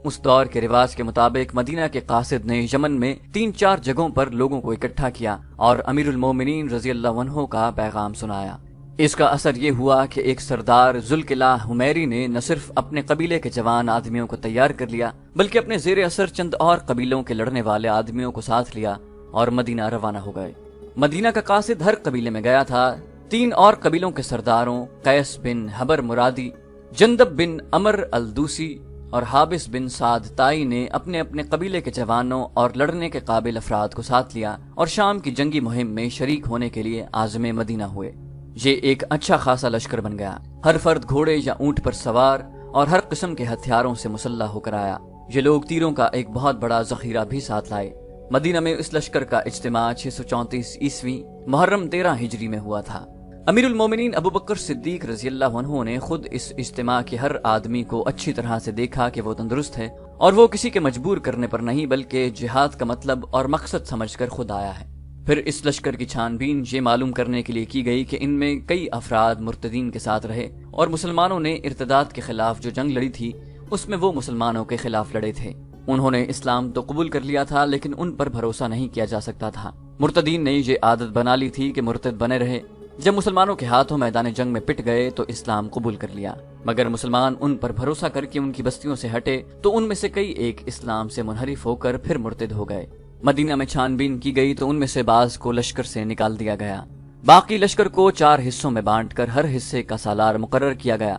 اس دور کے رواج کے مطابق مدینہ کے قاصد نے یمن میں 3-4 جگہوں پر لوگوں کو اکٹھا کیا اور امیر المومنین رضی اللہ عنہ کا پیغام سنایا۔ اس کا اثر یہ ہوا کہ ایک سردار ذوالقلعہ حمیری نے نہ صرف اپنے قبیلے کے جوان آدمیوں کو تیار کر لیا بلکہ اپنے زیر اثر چند اور قبیلوں کے لڑنے والے آدمیوں کو ساتھ لیا اور مدینہ روانہ ہو گئے۔ مدینہ کا قاصد ہر قبیلے میں گیا تھا۔ 3 اور قبیلوں کے سرداروں قیس بن حبر مرادی، جندب بن عمر الدوسی اور حابس بن سعد تائی نے اپنے اپنے قبیلے کے جوانوں اور لڑنے کے قابل افراد کو ساتھ لیا اور شام کی جنگی مہم میں شریک ہونے کے لیے عازم مدینہ ہوئے۔ یہ ایک اچھا خاصا لشکر بن گیا۔ ہر فرد گھوڑے یا اونٹ پر سوار اور ہر قسم کے ہتھیاروں سے مسلح ہو کر آیا۔ یہ لوگ تیروں کا ایک بہت بڑا ذخیرہ بھی ساتھ لائے۔ مدینہ میں اس لشکر کا اجتماع 634 عیسوی محرم 13 ہجری میں ہوا تھا۔ امیر المومنین ابو بکر صدیق رضی اللہ عنہ نے خود اس اجتماع کے ہر آدمی کو اچھی طرح سے دیکھا کہ وہ تندرست ہے اور وہ کسی کے مجبور کرنے پر نہیں بلکہ جہاد کا مطلب اور مقصد سمجھ کر خود آیا ہے۔ پھر اس لشکر کی چھان بین یہ معلوم کرنے کے لیے کی گئی کہ ان میں کئی افراد مرتدین کے ساتھ رہے اور مسلمانوں نے ارتداد کے خلاف جو جنگ لڑی تھی اس میں وہ مسلمانوں کے خلاف لڑے تھے۔ انہوں نے اسلام تو قبول کر لیا تھا لیکن ان پر بھروسہ نہیں کیا جا سکتا تھا۔ مرتدین نے یہ عادت بنا لی تھی کہ مرتد بنے رہے۔ جب مسلمانوں کے ہاتھوں میدان جنگ میں پٹ گئے تو اسلام قبول کر لیا، مگر مسلمان ان پر بھروسہ کر کے ان کی بستیوں سے ہٹے تو ان میں سے کئی ایک اسلام سے منحرف ہو کر پھر مرتد ہو گئے۔ مدینہ میں چھان بین کی گئی تو ان میں سے بعض کو لشکر سے نکال دیا گیا۔ باقی لشکر کو 4 حصوں میں بانٹ کر ہر حصے کا سالار مقرر کیا گیا۔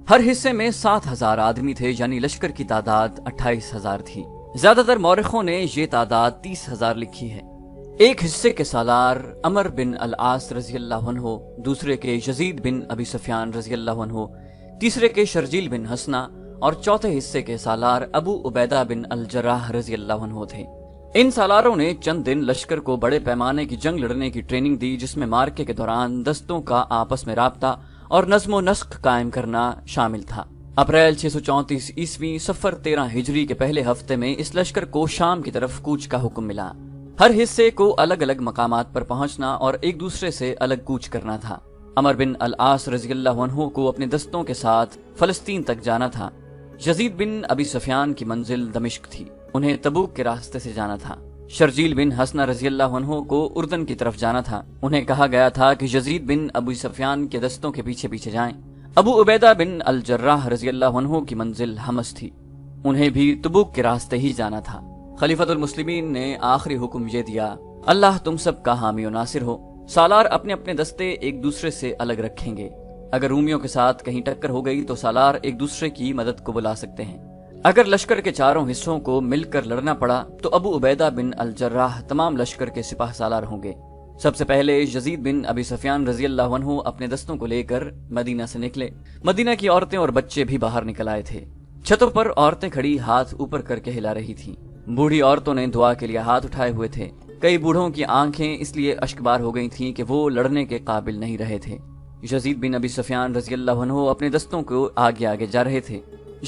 ہر حصے میں 7000 آدمی تھے، یعنی لشکر کی تعداد 28,000 تھی۔ زیادہ تر مورخوں نے یہ تعداد 30,000 لکھی ہے۔ ایک حصے کے سالار عمر بن العاص رضی اللہ عنہ، دوسرے کے یزید بن ابی سفیان رضی اللہ عنہ، تیسرے کے شرجیل بن حسنہ اور چوتھے حصے کے سالار ابو عبیدہ بن الجراح رضی اللہ عنہ تھے۔ ان سالاروں نے چند دن لشکر کو بڑے پیمانے کی جنگ لڑنے کی ٹریننگ دی، جس میں مارکے کے دوران دستوں کا آپس میں رابطہ اور نظم و نسق قائم کرنا شامل تھا۔ اپریل 634 عیسوی صفر 13 ہجری کے پہلے ہفتے میں اس لشکر کو شام کی طرف کوچ کا حکم ملا۔ ہر حصے کو الگ الگ مقامات پر پہنچنا اور ایک دوسرے سے الگ کوچ کرنا تھا۔ عمر بن العاص رضی اللہ عنہ کو اپنے دستوں کے ساتھ فلسطین تک جانا تھا۔ یزید بن ابی سفیان کی منزل دمشق تھی، انہیں تبوک کے راستے سے جانا تھا۔ شرجیل بن حسنہ رضی اللہ عنہ کو اردن کی طرف جانا تھا، انہیں کہا گیا تھا کہ یزید بن ابی سفیان کے دستوں کے پیچھے پیچھے جائیں۔ ابو عبیدہ بن الجراح رضی اللہ عنہ کی منزل حمص تھی، انہیں بھی تبوک کے راستے ہی جانا تھا۔ خلیفۃ المسلمین نے آخری حکم یہ دیا، اللہ تم سب کا حامی و ناصر ہو۔ سالار اپنے اپنے دستے ایک دوسرے سے الگ رکھیں گے۔ اگر رومیوں کے ساتھ کہیں ٹکر ہو گئی تو سالار ایک دوسرے کی مدد کو بلا سکتے ہیں۔ اگر لشکر کے چاروں حصوں کو مل کر لڑنا پڑا تو ابو عبیدہ بن الجراح تمام لشکر کے سپاہ سالار ہوں گے۔ سب سے پہلے یزید بن ابی سفیان رضی اللہ عنہ اپنے دستوں کو لے کر مدینہ سے نکلے۔ مدینہ کی عورتیں اور بچے بھی باہر نکل آئے تھے۔ چھتوں پر عورتیں کھڑی ہاتھ اوپر کر کے ہلا رہی تھیں۔ بوڑھی عورتوں نے دعا کے لیے ہاتھ اٹھائے ہوئے تھے۔ کئی بوڑھوں کی آنکھیں اس لیے اشکبار ہو گئی تھیں کہ وہ لڑنے کے قابل نہیں رہے تھے۔ یزید بن ابی سفیان رضی اللہ عنہ اپنے دستوں کو آگے آگے جا رہے تھے۔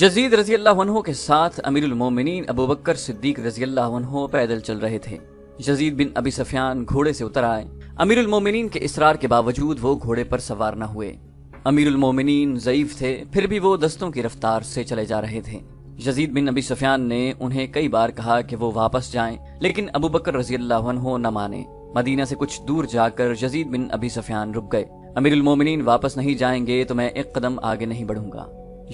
یزید رضی اللہ عنہ کے ساتھ امیر المومنین ابو بکر صدیق رضی اللہ عنہ پیدل چل رہے تھے۔ یزید بن ابی سفیان گھوڑے سے اتر آئے۔ امیر المومنین کے اصرار کے باوجود وہ گھوڑے پر سوار نہ ہوئے۔ امیر المومنین ضعیف تھے، پھر بھی وہ دستوں کی رفتار سے چلے جا رہے تھے۔ یزید بن ابی سفیان نے انہیں کئی بار کہا کہ وہ واپس جائیں، لیکن ابو بکر رضی اللہ عنہ نہ مانے۔ مدینہ سے کچھ دور جا کر یزید بن ابی سفیان رک گئے۔ امیر المومنین واپس نہیں جائیں گے تو میں ایک قدم آگے نہیں بڑھوں گا،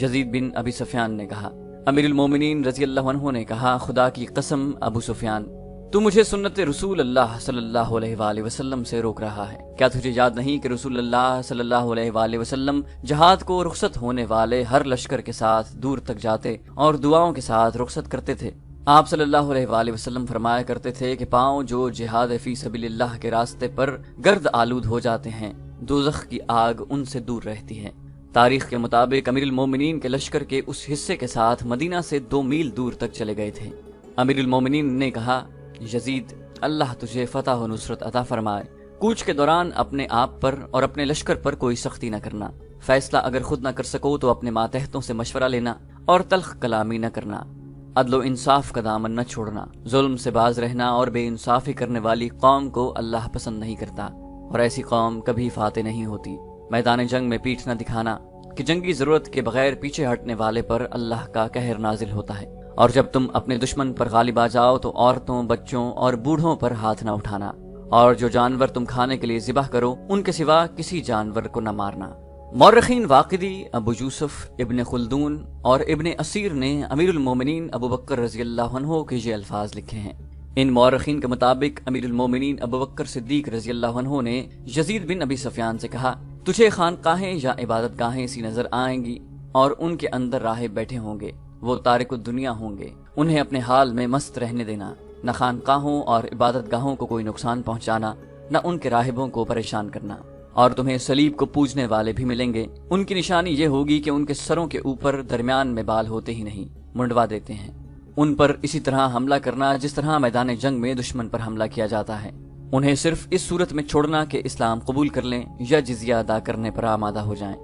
یزید بن ابی سفیان نے کہا۔ امیر المومنین رضی اللہ عنہ نے کہا، خدا کی قسم ابو سفیان، تو مجھے سنت رسول اللہ صلی اللہ علیہ وآلہ وسلم سے روک رہا ہے۔ کیا تجھے یاد نہیں کہ رسول اللہ صلی اللہ علیہ وآلہ وسلم جہاد کو رخصت ہونے والے ہر لشکر کے ساتھ دور تک جاتے اور دعاؤں کے ساتھ رخصت کرتے تھے؟ آپ صلی اللہ علیہ وآلہ وسلم فرمایا کرتے تھے کہ پاؤں جو جہاد فی سبیل اللہ کے راستے پر گرد آلود ہو جاتے ہیں، دوزخ کی آگ ان سے دور رہتی ہے۔ تاریخ کے مطابق امیر المومنین کے لشکر کے اس حصے کے ساتھ مدینہ سے 2 میل دور تک چلے گئے تھے۔ امیر المومنین نے کہا، یزید، اللہ تجھے فتح و نصرت عطا فرمائے۔ کوچ کے دوران اپنے آپ پر اور اپنے لشکر پر کوئی سختی نہ کرنا۔ فیصلہ اگر خود نہ کر سکو تو اپنے ماتحتوں سے مشورہ لینا اور تلخ کلامی نہ کرنا۔ عدل و انصاف کا دامن نہ چھوڑنا۔ ظلم سے باز رہنا اور بے انصافی کرنے والی قوم کو اللہ پسند نہیں کرتا، اور ایسی قوم کبھی فاتح نہیں ہوتی۔ میدان جنگ میں پیٹھ نہ دکھانا کہ جنگی ضرورت کے بغیر پیچھے ہٹنے والے پر اللہ کا قہر نازل ہوتا ہے، اور جب تم اپنے دشمن پر غالب آ جاؤ تو عورتوں، بچوں اور بوڑھوں پر ہاتھ نہ اٹھانا، اور جو جانور تم کھانے کے لیے ذبح کرو ان کے سوا کسی جانور کو نہ مارنا۔ مورخین واقدی، ابو یوسف، ابن خلدون اور ابن اسیر نے امیر المومنین ابو بکر رضی اللہ عنہ کے یہ الفاظ لکھے ہیں۔ ان مورخین کے مطابق امیر المومنین ابو بکر صدیق رضی اللہ عنہ نے یزید بن ابی سفیان سے کہا، تجھے خانقاہیں یا عبادت گاہیں سی نظر آئیں گی اور ان کے اندر راہب بیٹھے ہوں گے، وہ تارک الدنیا ہوں گے، انہیں اپنے حال میں مست رہنے دینا، نہ خانقاہوں اور عبادت گاہوں کو کوئی نقصان پہنچانا، نہ ان کے راہبوں کو پریشان کرنا، اور تمہیں صلیب کو پوجنے والے بھی ملیں گے، ان کی نشانی یہ ہوگی کہ ان کے سروں کے اوپر درمیان میں بال ہوتے ہی نہیں، منڈوا دیتے ہیں، ان پر اسی طرح حملہ کرنا جس طرح میدان جنگ میں دشمن پر حملہ کیا جاتا ہے، انہیں صرف اس صورت میں چھوڑنا کہ اسلام قبول کر لیں یا جزیہ ادا کرنے پر آمادہ ہو جائیں،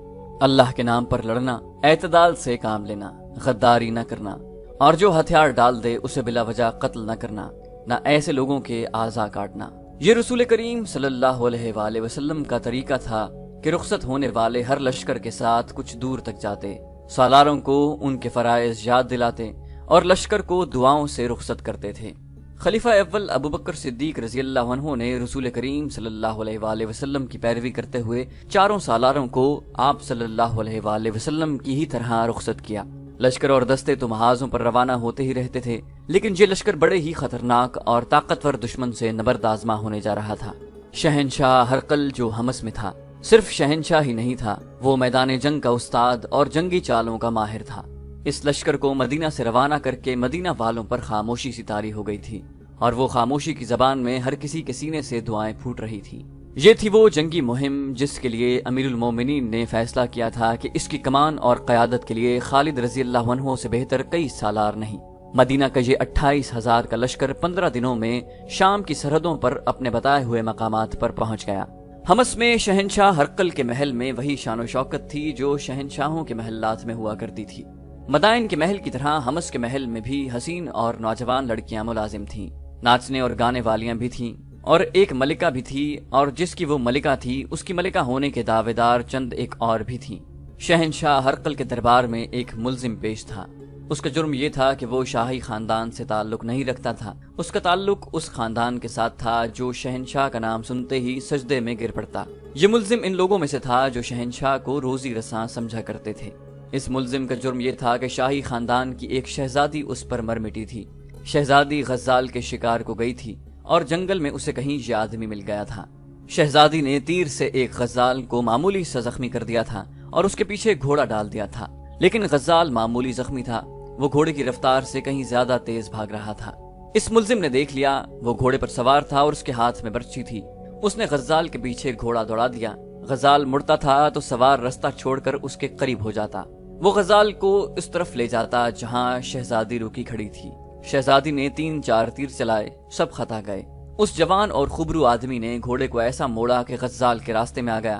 اللہ کے نام پر لڑنا، اعتدال سے کام لینا، غداری نہ کرنا، اور جو ہتھیار ڈال دے اسے بلا وجہ قتل نہ کرنا، نہ ایسے لوگوں کے اعضاء کاٹنا۔ یہ رسول کریم صلی اللہ علیہ وآلہ وسلم کا طریقہ تھا کہ رخصت ہونے والے ہر لشکر کے ساتھ کچھ دور تک جاتے، سالاروں کو ان کے فرائض یاد دلاتے اور لشکر کو دعاؤں سے رخصت کرتے تھے۔ خلیفہ اول ابو بکر صدیق رضی اللہ عنہ نے رسول کریم صلی اللہ علیہ وآلہ وسلم کی پیروی کرتے ہوئے چاروں سالاروں کو آپ صلی اللہ علیہ وآلہ وسلم کی ہی طرح رخصت کیا۔ لشکر اور دستے تو محاذوں پر روانہ ہوتے ہی رہتے تھے، لیکن یہ لشکر بڑے ہی خطرناک اور طاقتور دشمن سے نبرد آزما ہونے جا رہا تھا۔ شہنشاہ ہرقل جو حمص میں تھا، صرف شہنشاہ ہی نہیں تھا، وہ میدان جنگ کا استاد اور جنگی چالوں کا ماہر تھا۔ اس لشکر کو مدینہ سے روانہ کر کے مدینہ والوں پر خاموشی سی طاری ہو گئی تھی، اور وہ خاموشی کی زبان میں ہر کسی کے سینے سے دعائیں پھوٹ رہی تھی۔ یہ تھی وہ جنگی مہم جس کے لیے امیر المومنین نے فیصلہ کیا تھا کہ اس کی کمان اور قیادت کے لیے خالد رضی اللہ عنہ سے بہتر کئی سالار نہیں۔ مدینہ کا یہ 28,000 کا لشکر 15 دنوں میں شام کی سرحدوں پر اپنے بتائے ہوئے مقامات پر پہنچ گیا۔ حمص میں شہنشاہ ہرقل کے محل میں وہی شان و شوکت تھی جو شہنشاہوں کے محلات میں ہوا کرتی تھی۔ مدائن کے محل کی طرح حمص کے محل میں بھی حسین اور نوجوان لڑکیاں ملازم تھیں، ناچنے اور گانے والیاں بھی تھیں، اور ایک ملکہ بھی تھی، اور جس کی وہ ملکہ تھی اس کی ملکہ ہونے کے دعوے دار چند ایک اور بھی تھیں۔ شہنشاہ ہرقل کے دربار میں ایک ملزم پیش تھا۔ اس کا جرم یہ تھا کہ وہ شاہی خاندان سے تعلق نہیں رکھتا تھا، اس کا تعلق اس خاندان کے ساتھ تھا جو شہنشاہ کا نام سنتے ہی سجدے میں گر پڑتا۔ یہ ملزم ان لوگوں میں سے تھا جو شہنشاہ کو روزی رساں سمجھا کرتے تھے۔ اس ملزم کا جرم یہ تھا کہ شاہی خاندان کی ایک شہزادی اس پر مر مٹی تھی۔ شہزادی غزال کے شکار کو گئی تھی اور جنگل میں اسے کہیں یہ آدمی مل گیا تھا۔ شہزادی نے تیر سے ایک غزال کو معمولی سا زخمی کر دیا تھا اور اس کے پیچھے گھوڑا ڈال دیا تھا، لیکن غزال معمولی زخمی تھا، وہ گھوڑے کی رفتار سے کہیں زیادہ تیز بھاگ رہا تھا۔ اس ملزم نے دیکھ لیا، وہ گھوڑے پر سوار تھا اور اس کے ہاتھ میں برچھی تھی۔ اس نے غزال کے پیچھے گھوڑا دوڑا دیا۔ غزال مڑتا تھا تو سوار رستہ چھوڑ کر اس کے قریب ہو جاتا۔ وہ غزال کو اس طرف لے جاتا جہاں شہزادی رکی کھڑی تھی۔ شہزادی نے 3-4 تیر چلائے، سب خطا گئے۔ اس جوان اور خوبرو آدمی نے گھوڑے کو ایسا موڑا کہ غزال کے راستے میں آ گیا۔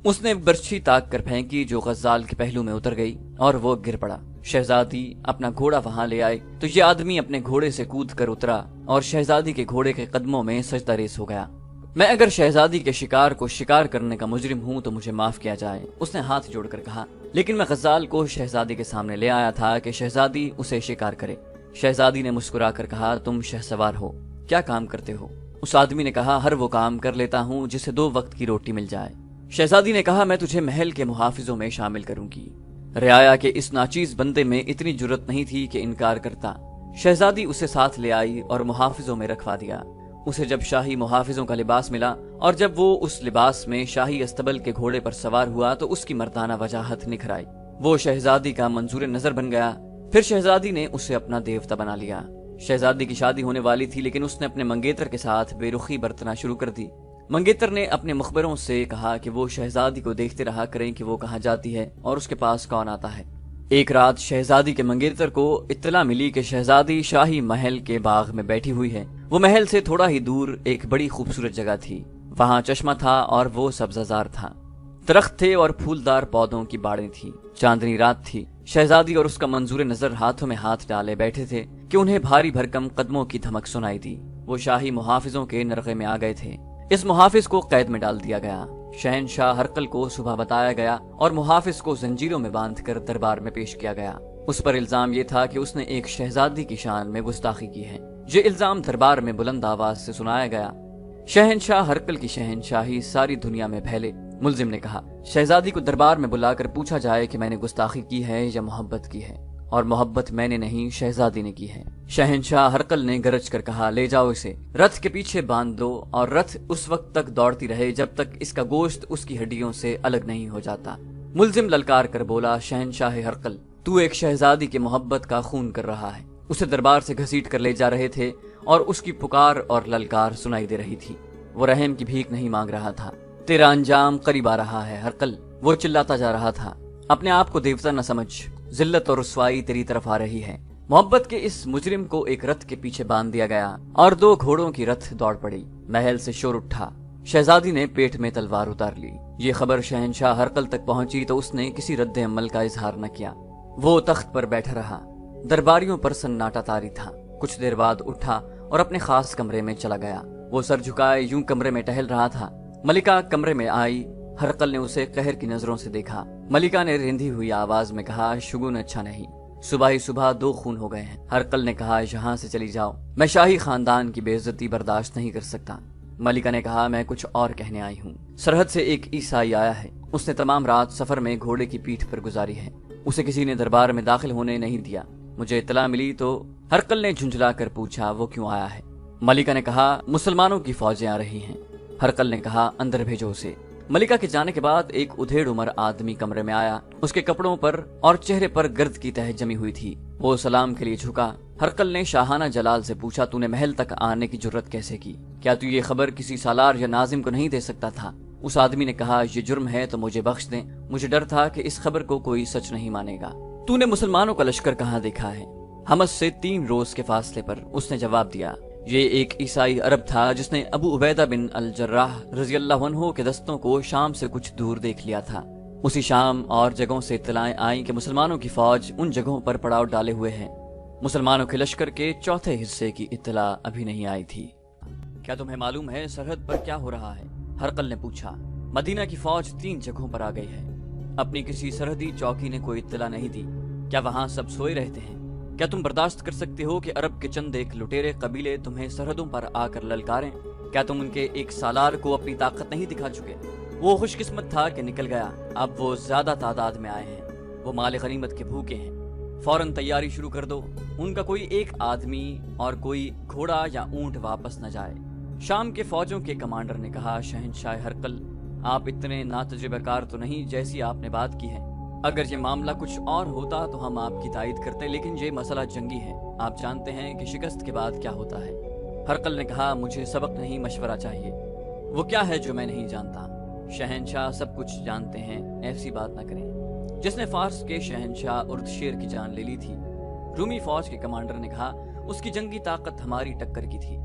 اس نے برچھی تاک کر پھینکی جو غزال کے پہلو میں اتر گئی اور وہ گر پڑا۔ شہزادی اپنا گھوڑا وہاں لے آئے تو یہ آدمی اپنے گھوڑے سے کود کر اترا اور شہزادی کے گھوڑے کے قدموں میں سجدہ ریز ہو گیا۔ میں اگر شہزادی کے شکار کو شکار کرنے کا مجرم ہوں تو مجھے معاف کیا جائے، اس نے ہاتھ جوڑ کر کہا، لیکن میں غزال کو شہزادی کے سامنے لے آیا تھا کہ شہزادی اسے شکار کرے۔ شہزادی نے مسکرا کر کہا، تم شہسوار ہو، کیا کام کرتے ہو؟ اس آدمی نے کہا، ہر وہ کام کر لیتا ہوں جسے 2 وقت کی روٹی مل جائے۔ شہزادی نے کہا، میں تجھے محل کے محافظوں میں شامل کروں گی۔ رعایا کے اس ناچیز بندے میں اتنی جرت نہیں تھی کہ انکار کرتا۔ شہزادی اسے ساتھ لے آئی اور محافظوں میں رکھوا دیا۔ اسے جب شاہی محافظوں کا لباس ملا اور جب وہ اس لباس میں شاہی استبل کے گھوڑے پر سوار ہوا تو اس کی مردانہ وجاہت نکھر آئی۔ وہ شہزادی کا منظور نظر بن گیا۔ پھر شہزادی نے اسے اپنا دیوتا بنا لیا۔ شہزادی کی شادی ہونے والی تھی لیکن اس نے اپنے منگیتر کے ساتھ بے رخی برتنا شروع کر دی۔ منگیتر نے اپنے مخبروں سے کہا کہ وہ شہزادی کو دیکھتے رہا کریں کہ وہ کہاں جاتی ہے اور اس کے پاس کون آتا ہے۔ ایک رات شہزادی کے منگیتر کو اطلاع ملی کہ شہزادی شاہی محل کے باغ میں بیٹھی ہوئی ہے۔ وہ محل سے تھوڑا ہی دور ایک بڑی خوبصورت جگہ تھی، وہاں چشمہ تھا اور وہ سبزہ زار تھا، درخت تھے اور پھولدار پودوں کی باڑیں تھیں۔ چاندنی رات تھی۔ شہزادی اور اس کا منظور نظر ہاتھوں میں ہاتھ ڈالے بیٹھے تھے کہ انہیں بھاری بھرکم قدموں کی دھمک سنائی دی۔ وہ شاہی محافظوں کے نرغے میں آ گئے تھے۔ اس محافظ کو قید میں ڈال دیا گیا۔ شہنشاہ ہرقل کو صبح بتایا گیا اور محافظ کو زنجیروں میں باندھ کر دربار میں پیش کیا گیا۔ اس پر الزام یہ تھا کہ اس نے ایک شہزادی کی شان میں گستاخی کی ہے۔ یہ الزام دربار میں بلند آواز سے سنایا گیا۔ شہنشاہ ہرقل کی شہنشاہی ساری دنیا میں پھیلے۔ ملزم نے کہا، شہزادی کو دربار میں بلا کر پوچھا جائے کہ میں نے گستاخی کی ہے یا محبت کی ہے، اور محبت میں نے نہیں شہزادی نے کی ہے۔ شہنشاہ ہرقل نے گرج کر کہا، لے جاؤ اسے، رتھ کے پیچھے باندھ دو، اور رتھ اس وقت تک دوڑتی رہے جب تک اس کا گوشت اس کی ہڈیوں سے الگ نہیں ہو جاتا۔ ملزم للکار کر بولا، شہنشاہ ہرقل، تو ایک شہزادی کی محبت کا خون کر رہا ہے۔ اسے دربار سے گھسیٹ کر لے جا رہے تھے اور اس کی پکار اور للکار سنائی دے رہی تھی۔ وہ رحم کی بھیک نہیں مانگ رہا تھا۔ تیرا انجام قریب آ رہا ہے ہرقل، وہ چلاتا جا رہا تھا۔ اپنے آپ کو دیوتا نہ سمجھ، ذلت اور رسوائی تیری طرف آ رہی ہے۔ محبت کے اس مجرم کو ایک رتھ کے پیچھے باندھ دیا گیا اور 2 گھوڑوں کی رتھ دوڑ پڑی۔ محل سے شور اٹھا، شہزادی نے پیٹ میں تلوار اتار لی۔ یہ خبر شہنشاہ ہرقل تک پہنچی تو اس نے کسی رد عمل کا اظہار نہ کیا۔ وہ تخت پر بیٹھا رہا، درباریوں پر سناٹا طاری تھا۔ کچھ دیر بعد اٹھا اور اپنے خاص کمرے میں چلا گیا۔ وہ سر جھکائے یوں کمرے میں ٹہل رہا تھا۔ ملکہ کمرے میں آئی۔ ہرقل نے اسے قہر کی نظروں سے دیکھا۔ ملکہ نے رندھی ہوئی آواز میں کہا، شگون اچھا نہیں، صبح ہی صبح 2 خون ہو گئے ہیں۔ ہرقل نے کہا، یہاں سے چلی جاؤ، میں شاہی خاندان کی بے عزتی برداشت نہیں کر سکتا۔ ملکہ نے کہا، میں کچھ اور کہنے آئی ہوں۔ سرحد سے ایک عیسائی آیا ہے، اس نے تمام رات سفر میں گھوڑے کی پیٹھ پر گزاری ہے، اسے کسی نے دربار میں داخل ہونے نہیں دیا۔ مجھے اطلاع ملی تو ہرقل نے جھنجھلا کر پوچھا، وہ کیوں آیا ہے؟ ملکہ نے کہا، مسلمانوں کی فوجیں آ رہی ہیں۔ ہرقل نے کہا، اندر بھیجو اسے۔ ملکہ کے جانے کے بعد ایک ادھیڑ عمر آدمی کمرے میں آیا۔ اس کے کپڑوں پر اور چہرے پر گرد کی تہ جمی ہوئی تھی۔ وہ سلام کے لیے جھکا۔ ہرقل نے شاہانہ جلال سے پوچھا، تو نے محل تک آنے کی جرت کیسے کی؟ کیا تو یہ خبر کسی سالار یا ناظم کو نہیں دے سکتا تھا؟ اس آدمی نے کہا، یہ جرم ہے تو مجھے بخش دیں، مجھے ڈر تھا کہ اس خبر کو کوئی سچ نہیں مانے گا۔ تو نے مسلمانوں کا لشکر کہاں دیکھا ہے؟ حمص سے 3 روز کے فاصلے پر، اس نے جواب دیا۔ یہ ایک عیسائی عرب تھا جس نے ابو عبیدہ بن الجراح رضی اللہ عنہ کے دستوں کو شام سے کچھ دور دیکھ لیا تھا۔ اسی شام اور جگہوں سے اطلاعیں آئیں کہ مسلمانوں کی فوج ان جگہوں پر پڑاؤ ڈالے ہوئے ہے۔ مسلمانوں کے لشکر کے چوتھے حصے کی اطلاع ابھی نہیں آئی تھی۔ کیا تمہیں معلوم ہے سرحد پر کیا ہو رہا ہے؟ ہرقل نے پوچھا۔ مدینہ کی فوج 3 جگہوں پر آ گئی ہے۔ اپنی کسی سرحدی چوکی نے کوئی اطلاع نہیں دی؟ کیا وہاں سب سوئے رہتے ہیں؟ کیا تم برداشت کر سکتے ہو کہ عرب کے چند ایک لٹیرے قبیلے تمہیں سرحدوں پر آ کر للکاریں؟ کیا تم ان کے ایک سالار کو اپنی طاقت نہیں دکھا چکے؟ وہ خوش قسمت تھا کہ نکل گیا، اب وہ زیادہ تعداد میں آئے ہیں، وہ مال غنیمت کے بھوکے ہیں۔ فوراً تیاری شروع کر دو، ان کا کوئی ایک آدمی اور کوئی گھوڑا یا اونٹ واپس نہ جائے۔ شام کے فوجوں کے کمانڈر نے کہا، شہنشاہ ہرقل، آپ اتنے ناتجربہ کار تو نہیں جیسی آپ نے بات کی ہے۔ اگر یہ معاملہ کچھ اور ہوتا تو ہم آپ کی تائید کرتے، لیکن یہ مسئلہ جنگی ہے، آپ جانتے ہیں کہ شکست کے بعد کیا ہوتا ہے۔ ہرقل نے کہا، مجھے سبق نہیں مشورہ چاہیے۔ وہ کیا ہے جو میں نہیں جانتا؟ شہنشاہ سب کچھ جانتے ہیں، ایسی بات نہ کریں۔ جس نے فارس کے شہنشاہ اردشیر کی جان لے لی تھی، رومی فوج کے کمانڈر نے کہا، اس کی جنگی طاقت ہماری ٹکر کی تھی۔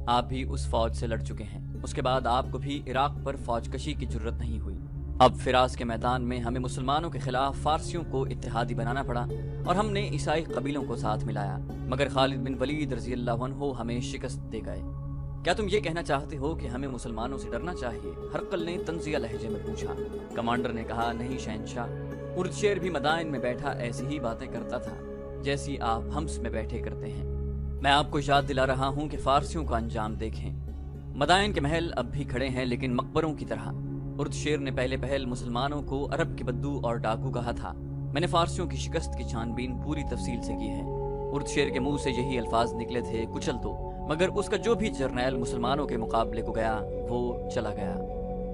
آپ بھی اس فوج سے لڑ چکے ہیں، اس کے بعد آپ کو بھی عراق پر فوج کشی کی جرت نہیں ہوئی۔ اب فراز کے میدان میں ہمیں مسلمانوں کے خلاف فارسیوں کو اتحادی بنانا پڑا اور ہم نے عیسائی قبیلوں کو ساتھ ملایا، مگر خالد بن ولید رضی اللہ عنہ ہمیں شکست دے گئے۔ کیا تم یہ کہنا چاہتے ہو کہ ہمیں مسلمانوں سے ڈرنا چاہیے؟ ہرقل نے طنزیہ لہجے میں پوچھا۔ کمانڈر نے کہا، نہیں شہنشاہ، اردشیر بھی مدائن میں بیٹھا ایسی ہی باتیں کرتا تھا جیسی آپ حمص میں بیٹھے کرتے ہیں۔ میں آپ کو یاد دلا رہا ہوں کہ فارسیوں کا انجام دیکھیں۔ مدائن کے محل اب بھی کھڑے ہیں، لیکن مقبروں کی طرح۔ اردشیر نے پہلے پہل مسلمانوں کو عرب کے بدو اور ڈاکو کہا تھا۔ میں نے فارسیوں کی شکست کی چھان بین پوری تفصیل سے کی ہے۔ اردشیر کے منہ سے یہی الفاظ نکلے تھے، کچل دو، مگر اس کا جو بھی جرنیل مسلمانوں کے مقابلے کو گیا وہ چلا گیا۔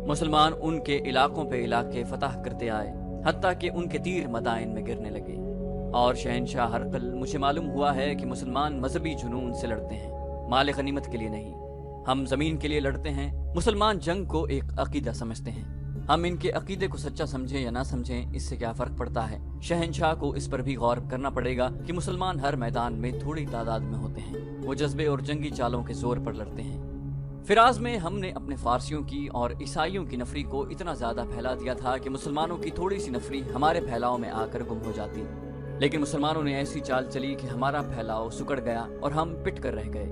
مسلمان ان کے علاقوں پہ علاقے فتح کرتے آئے، حتیٰ کہ ان کے تیر مدائن میں گرنے لگے۔ اور شہنشاہ ہرقل، مجھے معلوم ہوا ہے کہ مسلمان مذہبی جنون سے لڑتے ہیں، مال غنیمت کے لیے نہیں۔ ہم زمین کے لیے لڑتے ہیں، مسلمان جنگ کو ایک عقیدہ سمجھتے ہیں۔ ہم ان کے عقیدے کو سچا سمجھیں یا نہ سمجھیں، اس سے کیا فرق پڑتا ہے؟ شہنشاہ کو اس پر بھی غور کرنا پڑے گا کہ مسلمان ہر میدان میں تھوڑی تعداد میں ہوتے ہیں، وہ جذبے اور جنگی چالوں کے زور پر لڑتے ہیں۔ فراز میں ہم نے اپنے فارسیوں کی اور عیسائیوں کی نفری کو اتنا زیادہ پھیلا دیا تھا کہ مسلمانوں کی تھوڑی سی نفری ہمارے پھیلاؤ میں آ کر گم ہو جاتی، لیکن مسلمانوں نے ایسی چال چلی کہ ہمارا پھیلاؤ سکڑ گیا اور ہم پٹ کر رہ گئے۔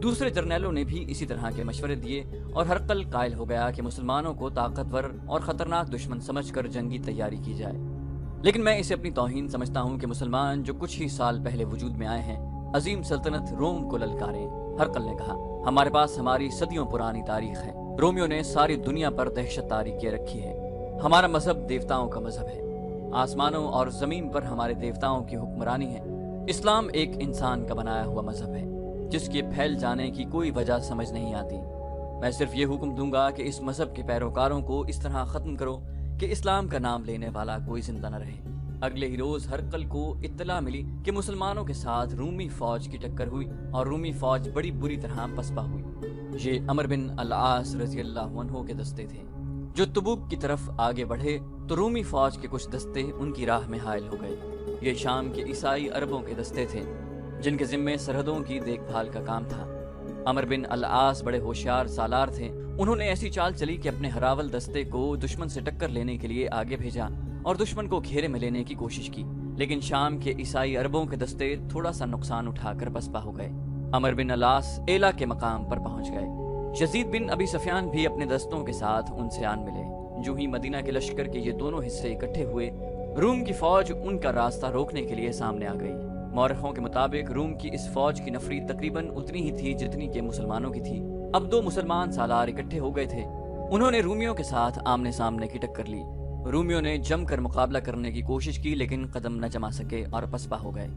دوسرے جرنیلوں نے بھی اسی طرح کے مشورے دیے اور ہرقل قائل ہو گیا کہ مسلمانوں کو طاقتور اور خطرناک دشمن سمجھ کر جنگی تیاری کی جائے۔ لیکن میں اسے اپنی توہین سمجھتا ہوں کہ مسلمان جو کچھ ہی سال پہلے وجود میں آئے ہیں عظیم سلطنت روم کو للکاریں۔ ہرقل نے کہا، ہمارے پاس ہماری صدیوں پرانی تاریخ ہے۔ رومیوں نے ساری دنیا پر دہشت طاری کیے رکھی ہے۔ ہمارا مذہب دیوتاؤں کا مذہب ہے۔ آسمانوں اور زمین پر ہمارے دیوتاؤں کی حکمرانی ہے۔ اسلام ایک انسان کا بنایا ہوا مذہب ہے جس کے پھیل جانے کی کوئی وجہ سمجھ نہیں آتی۔ میں صرف یہ حکم دوں گا کہ اس مذہب کے پیروکاروں کو اس طرح ختم کرو کہ اسلام کا نام لینے والا کوئی زندہ نہ رہے۔ اگلے ہی روز ہرقل کو اطلاع ملی کہ مسلمانوں کے ساتھ رومی فوج کی ٹکر ہوئی اور رومی فوج بڑی بری طرح پسپا ہوئی۔ یہ عمر بن العاص رضی اللہ عنہ کے دستے تھے جو تبوک کی طرف آگے بڑھے تو رومی فوج کے کچھ دستے ان کی راہ میں حائل ہو گئے۔ یہ شام کے عیسائی عربوں کے دستے تھے جن کے ذمے سرحدوں کی دیکھ بھال کا کام تھا۔ عمر بن العاص بڑے ہوشیار سالار تھے۔ انہوں نے ایسی چال چلی کہ اپنے ہراول دستے کو دشمن سے ٹکر لینے کے لیے آگے بھیجا اور دشمن کو گھیرے میں لینے کی کوشش کی، لیکن شام کے عیسائی عربوں کے دستے تھوڑا سا نقصان اٹھا کر پسپا ہو گئے۔ عمر بن العاص ایلا کے مقام پر پہنچ گئے۔ یزید بن ابی سفیان بھی اپنے دستوں کے ساتھ ان سے آن ملے۔ جو ہی مدینہ کے لشکر کے یہ دونوں حصے اکٹھے ہوئے، روم کی فوج ان کا راستہ روکنے کے لیے سامنے آ گئی۔ مورخوں کے مطابق روم کی اس فوج کی نفری تقریباً اتنی ہی تھی جتنی کہ مسلمانوں کی تھی۔ اب دو مسلمان سالار اکٹھے ہو گئے تھے۔ انہوں نے رومیوں کے ساتھ آمنے سامنے کی ٹکر لی۔ رومیوں نے جم کر مقابلہ کرنے کی کوشش کی لیکن قدم نہ جما سکے اور پسپا ہو گئے۔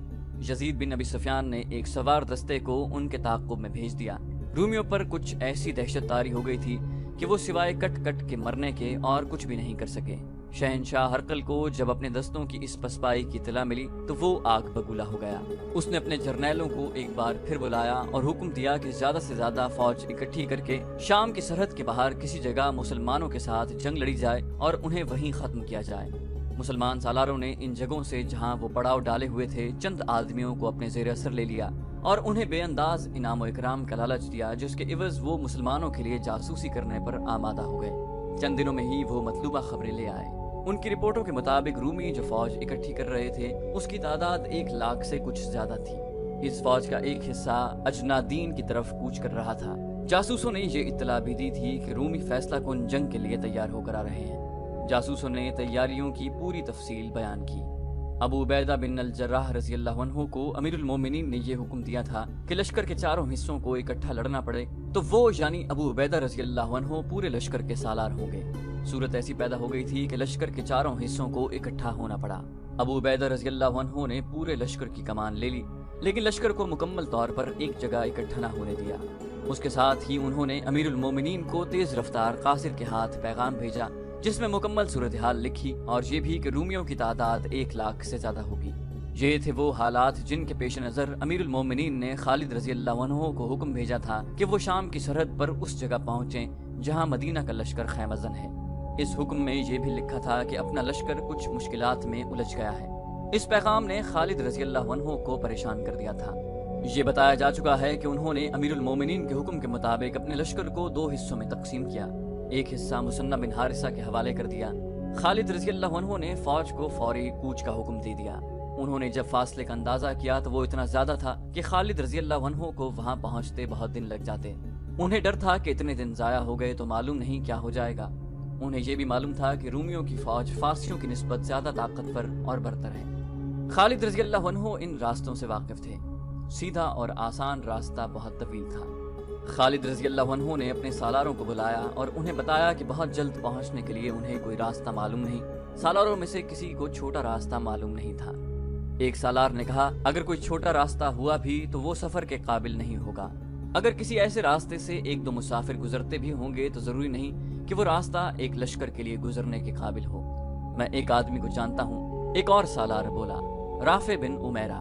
یزید بن ابی سفیان نے ایک سوار دستے کو ان کے تعاقب میں بھیج دیا۔ رومیوں پر کچھ ایسی دہشت طاری ہو گئی تھی کہ وہ سوائے کٹ کٹ کے مرنے کے اور کچھ بھی نہیں کر سکے۔ شہنشاہ ہرقل کو جب اپنے دستوں کی اس پسپائی کی اطلاع ملی تو وہ آگ بگولا ہو گیا۔ اس نے اپنے جرنیلوں کو ایک بار پھر بلایا اور حکم دیا کہ زیادہ سے زیادہ فوج اکٹھی کر کے شام کی سرحد کے باہر کسی جگہ مسلمانوں کے ساتھ جنگ لڑی جائے اور انہیں وہیں ختم کیا جائے۔ مسلمان سالاروں نے ان جگہوں سے جہاں وہ پڑاؤ ڈالے ہوئے تھے چند آدمیوں کو اپنے زیر اثر لے لیا اور انہیں بے انداز انعام و اکرام کا لالچ دیا، جس کے عوض وہ مسلمانوں کے لیے جاسوسی کرنے پر آمادہ ہو گئے۔ چند دنوں میں ہی وہ مطلوبہ خبریں لے آئے۔ ان کی رپورٹوں کے مطابق رومی جو فوج اکٹھی کر رہے تھے اس کی تعداد 1,00,000 سے کچھ زیادہ تھی۔ اس فوج کا ایک حصہ اجنادین کی طرف کوچ کر رہا تھا۔ جاسوسوں نے یہ اطلاع بھی دی تھی کہ رومی فیصلہ کن جنگ کے لیے تیار ہو کر آ رہے ہیں۔ جاسوسوں نے تیاریوں کی پوری تفصیل بیان کی۔ ابو عبیدہ بن الجراح رضی اللہ عنہ کو امیر المومنین نے یہ حکم دیا تھا کہ لشکر کے چاروں حصوں کو اکٹھا لڑنا پڑے تو وہ یعنی ابو عبیدہ رضی اللہ عنہ پورے لشکر کے سالار ہوں گے۔ صورت ایسی پیدا ہو گئی تھی کہ لشکر کے چاروں حصوں کو اکٹھا ہونا پڑا۔ ابو عبیدہ رضی اللہ عنہ نے پورے لشکر کی کمان لے لی لیکن لشکر کو مکمل طور پر ایک جگہ اکٹھا نہ ہونے دیا۔ اس کے ساتھ ہی انہوں نے امیر المومنین کو تیز رفتار قاصر کے ہاتھ پیغام بھیجا جس میں مکمل صورتحال لکھی اور یہ بھی کہ رومیوں کی تعداد 1,00,000 سے زیادہ ہوگی۔ یہ تھے وہ حالات جن کے پیش نظر امیر المومنین نے خالد رضی اللہ عنہ کو حکم بھیجا تھا کہ وہ شام کی سرحد پر اس جگہ پہنچیں جہاں مدینہ کا لشکر خیمہ زن ہے۔ اس حکم میں یہ بھی لکھا تھا کہ اپنا لشکر کچھ مشکلات میں الجھ گیا ہے۔ اس پیغام نے خالد رضی اللہ عنہ کو پریشان کر دیا تھا۔ یہ بتایا جا چکا ہے کہ انہوں نے امیر المومنین کے حکم کے مطابق اپنے لشکر کو 2 حصوں میں تقسیم کیا۔ ایک حصہ مثنہ بن حارثہ کے حوالے کر دیا۔ خالد رضی اللہ عنہ نے فوج کو فوری کوچ کا حکم دے دیا۔ انہوں نے جب فاصلے کا اندازہ کیا تو وہ اتنا زیادہ تھا کہ خالد رضی اللہ عنہ کو وہاں پہنچتے بہت دن لگ جاتے۔ انہیں ڈر تھا کہ اتنے دن ضائع ہو گئے تو معلوم نہیں کیا ہو جائے گا۔ انہیں یہ بھی معلوم تھا کہ رومیوں کی فوج فارسیوں کی نسبت زیادہ طاقتور اور برتر ہے۔ خالد رضی اللہ عنہ ان راستوں سے واقف تھے۔ سیدھا اور آسان راستہ بہت طویل تھا۔ خالد رضی اللہ عنہ نے اپنے سالاروں کو بلایا اور انہیں بتایا کہ بہت جلد پہنچنے کے لیے انہیں کوئی راستہ معلوم نہیں۔ سالاروں میں سے کسی کو چھوٹا راستہ معلوم نہیں تھا۔ ایک سالار نے کہا، اگر کوئی چھوٹا راستہ ہوا بھی تو وہ سفر کے قابل نہیں ہوگا۔ اگر کسی ایسے راستے سے 1-2 مسافر گزرتے بھی ہوں گے تو ضروری نہیں کہ وہ راستہ ایک لشکر کے لیے گزرنے کے قابل ہو۔ میں ایک آدمی کو جانتا ہوں، ایک اور سالار بولا، رافع بن عمیرہ۔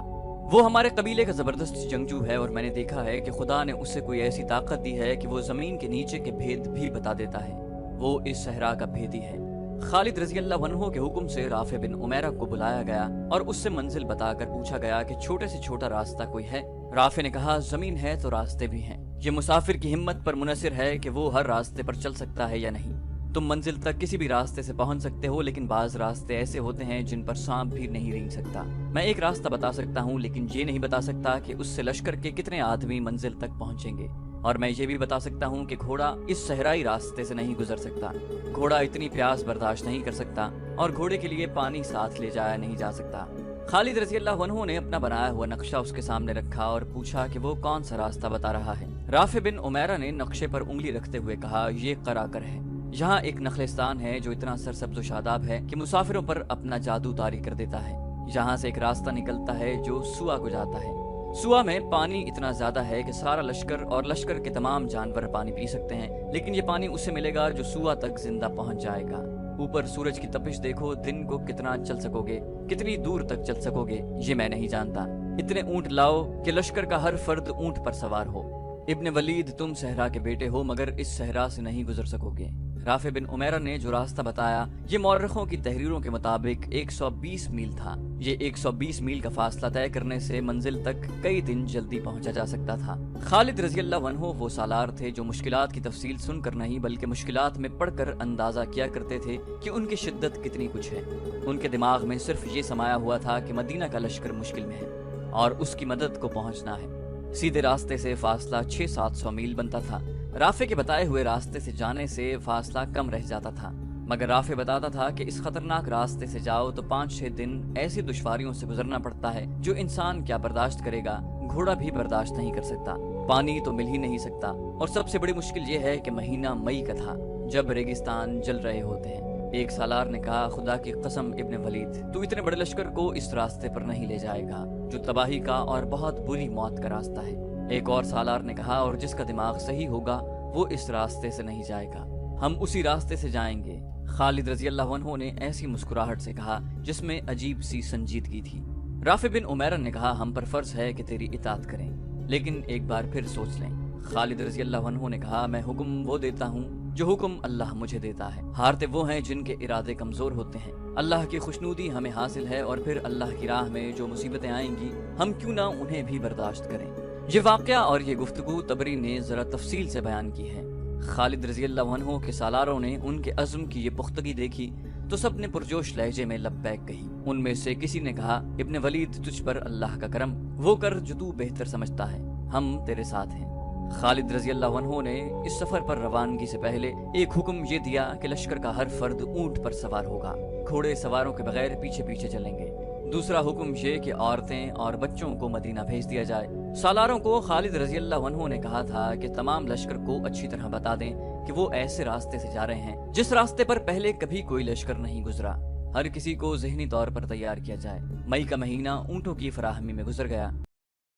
وہ ہمارے قبیلے کا زبردست جنگجو ہے اور میں نے دیکھا ہے کہ خدا نے اسے کوئی ایسی طاقت دی ہے کہ وہ زمین کے نیچے کے بھید بھی بتا دیتا ہے۔ وہ اس صحرا کا بھیدی ہے۔ خالد رضی اللہ عنہ کے حکم سے رافع بن عمیرہ کو بلایا گیا اور اس سے منزل بتا کر پوچھا گیا کہ چھوٹے سے چھوٹا راستہ کوئی ہے؟ رافع نے کہا، زمین ہے تو راستے بھی ہیں۔ یہ مسافر کی ہمت پر منحصر ہے کہ وہ ہر راستے پر چل سکتا ہے یا نہیں۔ تم منزل تک کسی بھی راستے سے پہنچ سکتے ہو لیکن بعض راستے ایسے ہوتے ہیں جن پر سانپ بھی نہیں رینگ سکتا۔ میں ایک راستہ بتا سکتا ہوں لیکن یہ نہیں بتا سکتا کہ اس سے لشکر کے کتنے آدمی منزل تک پہنچیں گے۔ اور میں یہ بھی بتا سکتا ہوں کہ گھوڑا اس صحرائی راستے سے نہیں گزر سکتا۔ گھوڑا اتنی پیاس برداشت نہیں کر سکتا اور گھوڑے کے لیے پانی ساتھ لے جایا نہیں جا سکتا۔ خالد رضی اللہ عنہ نے اپنا بنایا ہوا نقشہ اس کے سامنے رکھا اور پوچھا کہ وہ کون سا راستہ بتا رہا ہے۔ رافع بن عمیرہ نے نقشے پر انگلی رکھتے ہوئے کہا، یہ قراقر ہے۔ یہاں ایک نخلستان ہے جو اتنا سرسبز و شاداب ہے کہ مسافروں پر اپنا جادو طاری کر دیتا ہے۔ یہاں سے ایک راستہ نکلتا ہے جو سوا کو جاتا ہے۔ سوا میں پانی اتنا زیادہ ہے کہ سارا لشکر اور لشکر کے تمام جانور پانی پی سکتے ہیں، لیکن یہ پانی اسے ملے گا جو سوا تک زندہ پہنچ جائے گا۔ اوپر سورج کی تپش دیکھو، دن کو کتنا چل سکو گے، کتنی دور تک چل سکو گے یہ میں نہیں جانتا۔ اتنے اونٹ لاؤ کہ لشکر کا ہر فرد اونٹ پر سوار ہو۔ ابن ولید، تم صحرا کے بیٹے ہو مگر اس صحرا سے نہیں گزر سکو گے۔ رافع بن عمیرہ نے جو راستہ بتایا یہ مورخوں کی تحریروں کے مطابق 120 میل تھا۔ یہ 120 میل کا فاصلہ طے کرنے سے منزل تک کئی دن جلدی پہنچا جا سکتا تھا۔ خالد رضی اللہ عنہ وہ سالار تھے جو مشکلات کی تفصیل سن کر نہیں بلکہ مشکلات میں پڑھ کر اندازہ کیا کرتے تھے کہ ان کی شدت کتنی کچھ ہے۔ ان کے دماغ میں صرف یہ سمایا ہوا تھا کہ مدینہ کا لشکر مشکل میں ہے اور اس کی مدد کو پہنچنا ہے۔ سیدھے راستے سے فاصلہ 600-700 میل بنتا تھا۔ رافع کے بتائے ہوئے راستے سے جانے سے فاصلہ کم رہ جاتا تھا، مگر رافع بتاتا تھا کہ اس خطرناک راستے سے جاؤ تو 5-6 دن ایسی دشواریوں سے گزرنا پڑتا ہے جو انسان کیا برداشت کرے گا، گھوڑا بھی برداشت نہیں کر سکتا۔ پانی تو مل ہی نہیں سکتا، اور سب سے بڑی مشکل یہ ہے کہ مہینہ مئی کا تھا جب ریگستان جل رہے ہوتے ہیں۔ ایک سالار نے کہا، خدا کی قسم ابن ولید، تو اتنے بڑے لشکر کو اس راستے پر نہیں لے جائے گا جو تباہی کا اور بہت بری موت کا راستہ ہے۔ ایک اور سالار نے کہا، اور جس کا دماغ صحیح ہوگا وہ اس راستے سے نہیں جائے گا، ہم اسی راستے سے جائیں گے۔ خالد رضی اللہ عنہ نے ایسی مسکراہٹ سے کہا جس میں عجیب سی سنجیدگی تھی۔ رافع بن عمیرہ نے کہا، ہم پر فرض ہے کہ تیری اطاعت کریں، لیکن ایک بار پھر سوچ لیں۔ خالد رضی اللہ عنہ نے کہا، میں حکم وہ دیتا ہوں جو حکم اللہ مجھے دیتا ہے۔ ہارتے وہ ہیں جن کے ارادے کمزور ہوتے ہیں۔ اللہ کی خوشنودی ہمیں حاصل ہے، اور پھر اللہ کی راہ میں جو مصیبتیں آئیں گی ہم کیوں نہ انہیں بھی برداشت کریں۔ یہ واقعہ اور یہ گفتگو طبری نے ذرا تفصیل سے بیان کی ہے۔ خالد رضی اللہ عنہ کے سالاروں نے ان کے عزم کی یہ پختگی دیکھی تو سب نے پرجوش لہجے میں لبیک کہی۔ ان میں سے کسی نے کہا، ابن ولید، تجھ پر اللہ کا کرم، وہ کر جو تو بہتر سمجھتا ہے، ہم تیرے ساتھ ہیں۔ خالد رضی اللہ عنہ نے اس سفر پر روانگی سے پہلے ایک حکم یہ دیا کہ لشکر کا ہر فرد اونٹ پر سوار ہوگا، گھوڑے سواروں کے بغیر پیچھے پیچھے چلیں گے۔ دوسرا حکم یہ کہ عورتیں اور بچوں کو مدینہ بھیج دیا جائے۔ سالاروں کو خالد رضی اللہ عنہ نے کہا تھا کہ تمام لشکر کو اچھی طرح بتا دیں کہ وہ ایسے راستے سے جا رہے ہیں جس راستے پر پہلے کبھی کوئی لشکر نہیں گزرا۔ ہر کسی کو ذہنی طور پر تیار کیا جائے۔ مئی کا مہینہ اونٹوں کی فراہمی میں گزر گیا۔